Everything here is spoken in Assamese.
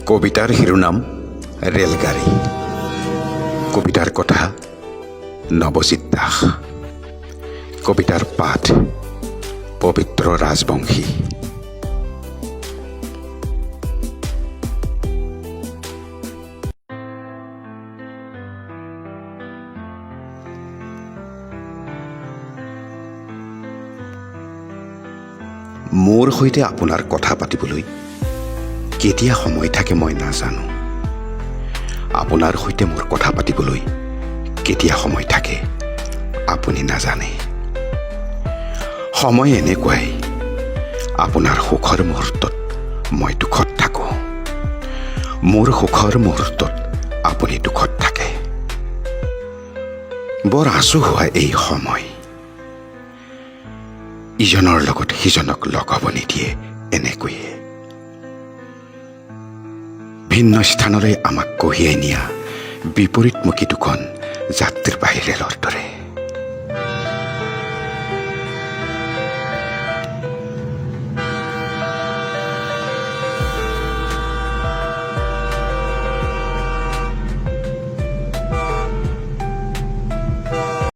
কবিতাৰ শিৰোনাম ৰেলগাড়ী। কবিতাৰ কথা নৱজিৎ দাস। কবিতাৰ পাঠ পবিত্ৰ ৰাজবংশী। মোৰ সৈতে আপোনাৰ কথা পাতিবলৈ কেতিয়া সময় থাকে মই নাজানো। আপোনাৰ সৈতে মোৰ কথা পাতিবলৈ কেতিয়া সময় থাকে আপুনি নাজানে। সময় এনেকুৱাই, আপোনাৰ সুখৰ মুহূৰ্তত মই দুখত থাকোঁ, মোৰ সুখৰ মুহূৰ্তত আপুনি দুখত থাকে। বৰ আঁচু হোৱা এই সময়, ইজনৰ লগত সিজনক লগ হ'ব নিদিয়ে। এনেকৈয়ে ভিন্ন স্থানলৈ আমাক কঢ়িয়াই নিয়া বিপৰীতমুখী দুখন যাত্ৰীবাহী ৰেলৰ দৰে।